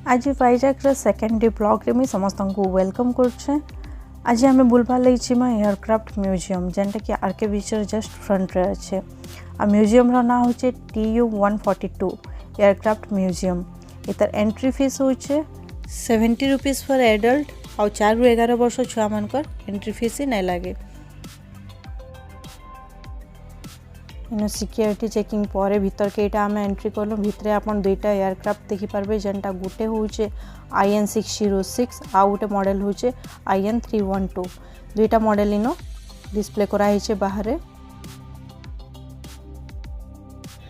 आज Vizag second day blog रे मुझे समस्त को वेलकम करुचे। आज आम बुलबार लगी एयरक्राफ्ट म्यूजियम जेनटा कि आरके बीच जस्ट फ्रंट रे अच्छे। आ म्यूजियम रो ना होचे TU-142 एयरक्राफ्ट म्यूजियम। इतर एंट्री फीस होचे 70 रुपीज फॉर एडल्ट और 4 ରୁ 11 वर्ष छुआ मानकर एंट्री फीस ही नहीं लगे। इन सिक्योरिटी चेकिंग पर भीतर केटा आम एंट्री कलु भितर आपन दुईटा एयरक्राफ्ट देखि पारबे जेनटा गुटे होचे IN-606 आ गुटे मॉडल होचे IN-312। दुईटा मॉडल इनो डिस्प्ले करा हिचे बाहर।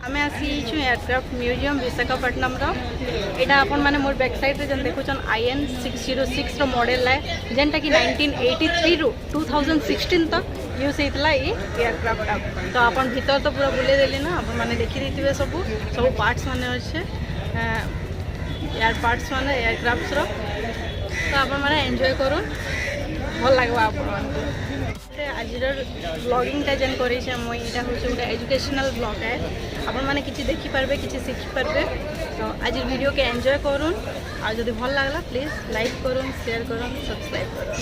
आमे आसी एयरक्राफ्ट म्यूजियम विशाखापट्टनम एटा आपन माने मोर बैक साइड रे जन देखुचन IN-606 रो मॉडल है जेनटा कि 1983 रु 2016 तक यूज होता ये एयरक्राफ्ट। तो अपन भीतर तो पूरा बुले देली ना, अपन माने देखी देथिबे सब पार्ट्स माने अच्छे एयर पार्ट्स माने एयरक्राफ्ट रो। तो अपन माने एंजॉय करूँ भल लगवा अपन मानकु। आज ब्लॉगिंगटा जेन करी मुझे यहाँ हूँ गोटे एजुकेशनल ब्लॉग है। आपण मैंने किसी देखी पारबे किसी सीखी पारबे। तो आज वीडियो के एंजॉय करूँ और जब भल लगला प्लीज लाइक करूँ, शेयर करूँ, सब्सक्राइब करूँ।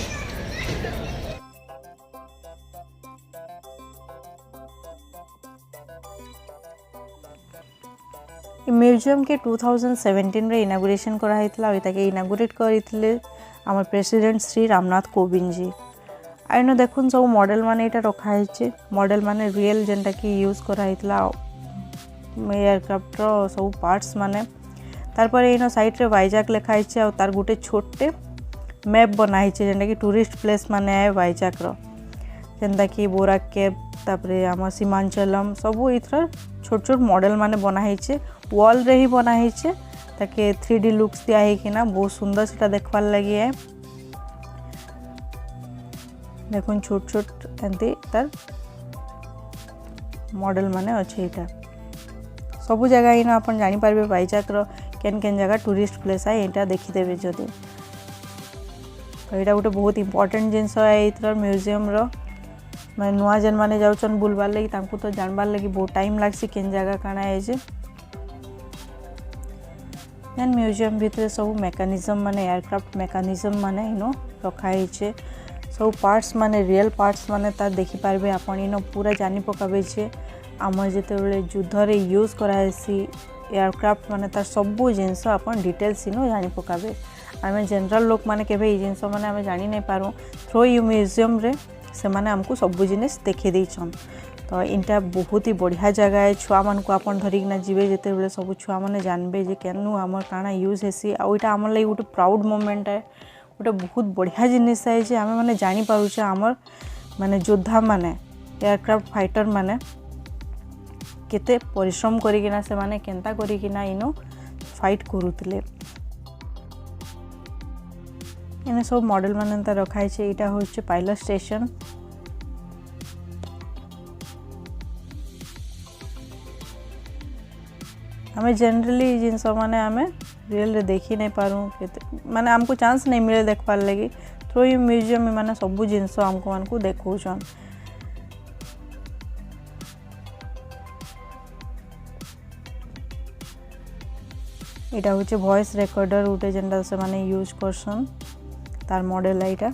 म्यूजियम के 2017 रे इनागुरेशन कराइतला और इताके इनागुरेट करथिले हमर प्रेसिडेंट श्री रामनाथ कोविंद जी। आइनो देखुन सब मॉडल माने एटा रखा है। मॉडल माने रियल जेनटा कि यूज कराइतला एयरक्राफ्ट रो सब पार्ट्स माने। तार पर इनो साइड रे वाइजाग लिखा है और तार गुटे छोटे मैप बनाई है जेनटा कि टूरिस्ट प्लेस माने है वाइजाग रो जेनटा कि बोरा केव तापरे आम सीमांचलम सब इथर छोट छोट मॉडल माने बनाई है। वॉल रे ही बनाई है ताकि 3D लुक्स दिया है कि ना बहुत सुंदर सेटा देखवार लगी है। देखुन छोट छोट एंती तार मॉडल माने अच्छे। इटा सबु जगह इन अपन जानी पारबे वाइजाग रो केन केन जगह टूरिस्ट प्लेस है एटा देखि देबे जदि। तो एटा गोटे बहुत इंपोर्टेंट जिनस है इथर म्यूजियम रो। मैं नुआ जेन माने जाउचन बुलबार लगी तांकु तो जानबार लगी बहुत टाइम लागसी केन जगह काना है जे। देन म्यूजियम भितर सब मेकानिज्म माने एयरक्राफ्ट मेकानिज्म माने इनो रखा है। सब पार्ट्स माने रियल पार्ट्स माने तार देखि पारबे आपण इनो पूरा जानि पकाबे जे आम जेते बेले युद्ध रे यूज करासी एयरक्राफ्ट माने तार सबु जिनस आपण डिटेल्स इनो जानि पकाबे। आमे जनरल लोक माने केबे ई जिनस माने आमे जानि नै पारू थ्रू यू म्यूजियम रे से माने हमको सबु जिनिस देखि देछन। तो इनटा बहुत ही बढ़िया जगह है। छुआ मान को अपन धरिकना जीवे जेते बेले सब छुआ माने जानबे जे केनु हमर काना यूज हेसी आ ओइटा हमर लागि गोटे प्राउड मोमेंट है। गोटे बहुत बढ़िया जिनिस है जे आमे माने जानि पारुछे हमर माने योद्धा माने एयरक्राफ्ट फाइटर माने केते परिश्रम करिकिना से माने केनता करिकिना इनो फाइट करूतले। इने सब मॉडल माने ता रखाइ छे। इटा होचे पायलट स्टेशन। हमें जनरली जिनस माने हमें रियल रे देखी नहीं पारू माने हमको चांस नहीं मिले देख पार लगी थ्रू यू म्यूजियम में माने सबु जिनस हमको मानकु देखौछन। इटा होचे वॉइस रिकॉर्डर उटे जेनटा से माने यूज करसन तार मॉडल आइटा।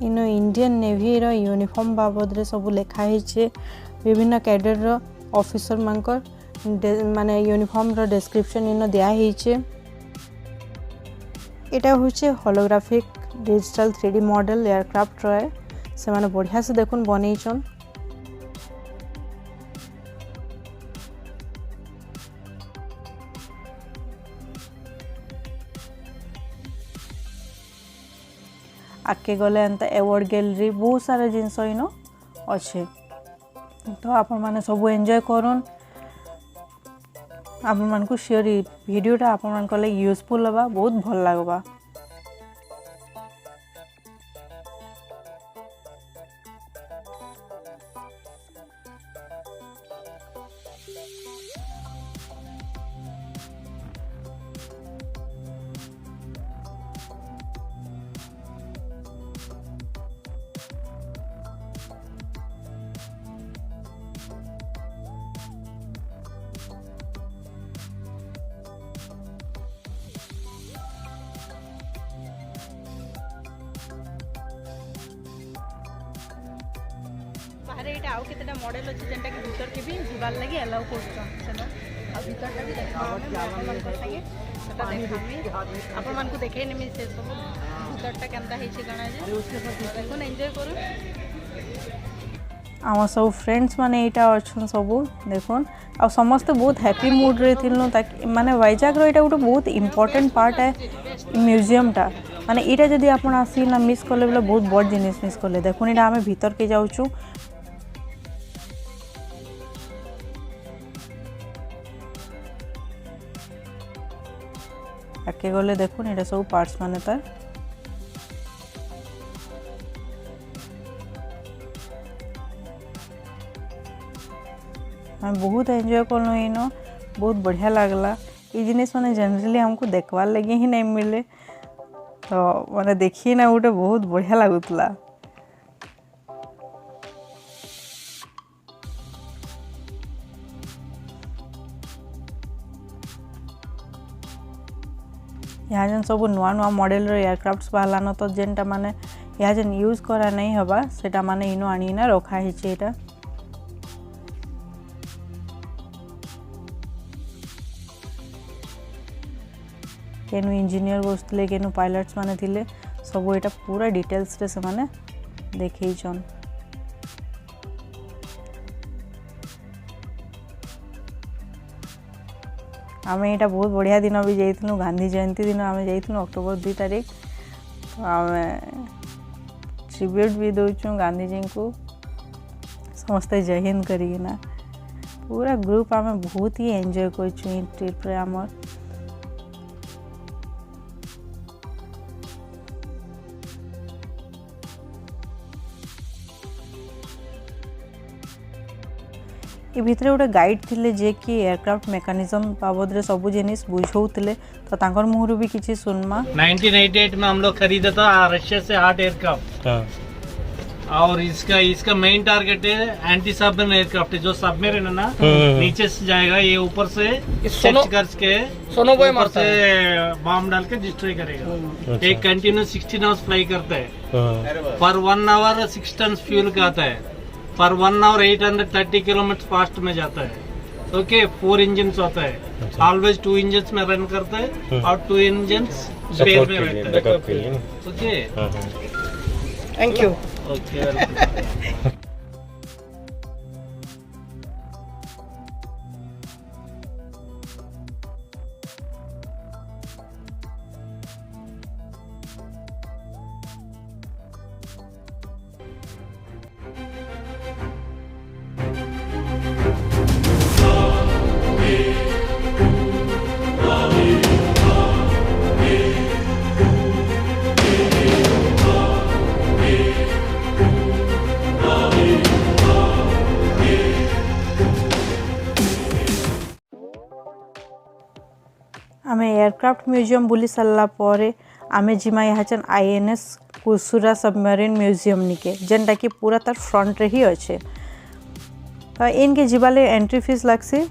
इनो इंडियन नेवी रो यूनिफॉर्म बाबद रे सब लिखा है। विभिन्न कैडर रो ऑफिसर मानकर माने यूनिफॉर्म रो डिस्क्रिप्शन इनो दिया है। एटा होचे holographic digital 3D model aircraft रो है। से माने बढ़िया से देखुन बनैछन। आगे गले एंता अवार्ड गैलरी बहुत सारा जिनस इनो अच्छे। तो आपण माने सब एंजॉय करूँ। आपण मानकु श्योर वीडियोटा आपण मानक लागि यूजफुल हवा बहुत भल लागबा। बाहर ये आउ केतेटा मॉडल अच्छे जेनटा कि भीतर के भी जीवार लगी अलाउ करछन सेनो आ भीतरटा भी देखा अपन मन को संगे सेटा देखामी अपन मन को देखे नेमी से सब भीतरटा केनता हे छै गणा जे देखुन एन्जॉय करू आम सब फ्रेंड्स माने एटा अच्छन सब देखुन आ समस्त बहुत हैप्पी मूड रे थिलनु ताकि माने वाइजाग रो एटा गोटे बहुत इंपोर्टेंट पार्ट है म्यूजियम टा माने एटा जदी आपण आसी ना मिस करले बला बहुत बड़ जिनिस मिस करले देखुन एटा हमें भीतर के जाउछु आके गले देखुन एटा सब पार्ट्स माने तार हम बहुत एंजॉय करलो इनो बहुत बढ़िया लागला ये जिनिस माने जनरली हमको देखवार लगे ही नहीं मिले तो माने देखिए ना गोटे बहुत बढ़िया लागुतला यहाँ जन सब नुआ नुआ मॉडल रो एयरक्राफ्ट्स बाहलान तो जेनटा माने यहाँ जन यूज करा नहीं हबा सेटा माने इनो आनी ना रखा है एटा केनु इंजीनियर बसले केनु पायलट्स माने थिले सब एटा पूरा डिटेल्स रे से माने देखै छन आमे एटा बहुत बढ़िया दिन भी जाइथनु गांधी जयंती दिन आमे जाइथनु अक्टोबर 2 तारीख तो आमे ट्रिब्यूट भी दोछु गांधी जी को समस्त जय हिंद करिना पूरा ग्रुप आमे बहुत ही एंजॉय करछु इ ट्रिप रे हमर ये भितरे गोटे गाइड थिले जे कि एयरक्राफ्ट मेकानिज्म बाबद रे सब जिनिस बुझौतले तो तांकर मुहरु भी किछि सुनमा 1988 में हम लोग खरीदा था रशिया से 8 एयरक्राफ्ट और इसका मेन टारगेट है एंटी सबमरीन एयरक्राफ्ट जो सबमरीन है ना नीचे से जाएगा ये ऊपर से सर्च करके ऊपर से बम डाल के डिस्ट्रॉय करेगा एक कंटिन्यूस 16 आवर्स फ्लाई करता है पर 1 आवर 6 टन फ्यूल का आता है पर 1 आवर 830 किलोमीटर फास्ट में जाता है ओके 4 इंजन होता है ऑलवेज 2 इंजन में रन करता है और 2 इंजन स्पेयर में रहता है ओके थैंक यू ओके आमे एयरक्राफ्ट म्यूजियम बुली सरला परे आमे जिमा यहाँ चन आईएनएस कुरसुरा सबमरीन म्यूजियम निके जेनटा कि पूरा तार फ्रंट रे ही अच्छे तो इनके जीवाले एंट्री फीस लगसी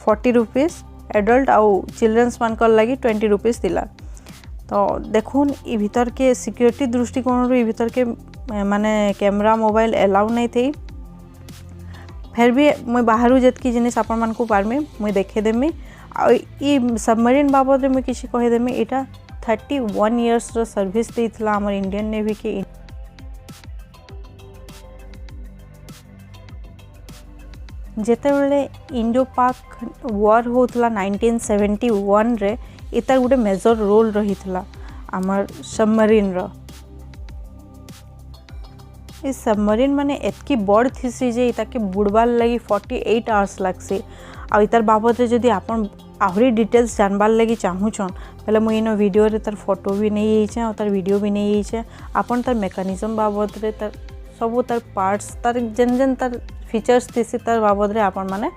40 रुपीस एडल्ट आउ चिल्ड्रंस मानकर लगी 20 रुपीस दिला तो देखुन इ भीतर के सिक्योरिटी दृष्टिकोण रो इ भीतर के माने कैमरा मोबाइल अलाउ नहीं थी फिर भी मुझे बाहर जितकी जिनिस आपण मान को पारमी मुझे देखे देमी ई सबमरीन बाबद में किसी कहीदेमी यहाँ 31 इयर्स रो सर्विस देइथला हमर इंडियन नेवी के जेते बेले इंडो पाक वॉर होतला 1971 रे इतार गोटे मेजर रोल रहितला हमर सबमरीन रो इस सबमरीन माने एतकी बड़ थिसी जे इताके बुड़बार लगी 48 आवर्स लागसी आ इतार बाबद रे जदि आपन आहरी डिटेल्स जानबार लगी चाहूछन पहले मुई इन वीडियो रे तार फोटो भी नहीं छे और तार वीडियो भी नहीं छे आपन तार मेकानिज्म बाबद रे तार सब तार पार्ट्स तार जन जन तार फीचर्स थिसी तार बाबद रे आपन माने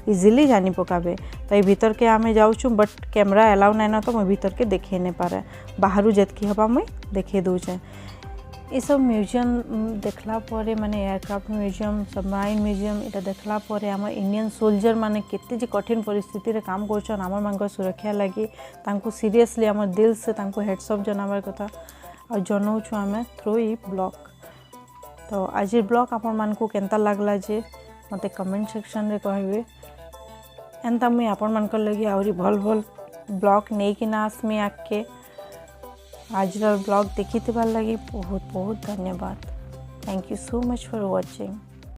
इजीली जानी पकाबे तो ये भीतर के आमे जाउछु बट कैमरा अलाउ नहीं ना तो मुई भीतर के देखे नहीं पारे बाहरु जेतकी हबा मुई देखे दूचे ये सब म्यूजियम देखला परे माने एयरक्राफ्ट म्यूजियम सबमरीन म्यूजियम इटा देखला परे हमर इंडियन सोल्जर माने केते जे कठिन परिस्थिति रे काम करछन हमर मानकर सुरक्षा लागि तांको सीरियसली हमर दिल से तांको हेड्स अप जनाबार कथा और जनौछु हमें थ्रू ई ब्लॉग तो आज ब्लॉग आपण मानकु केंता लागला जे मते कमेंट सेक्शन रे कहबे एंता मुई आपण मानकर लगी आउरी भल भल ब्लॉग नहीं कि ना आसमी आके आज ब्लॉग देखी लगी बहुत बहुत धन्यवाद। Thank you so much for watching.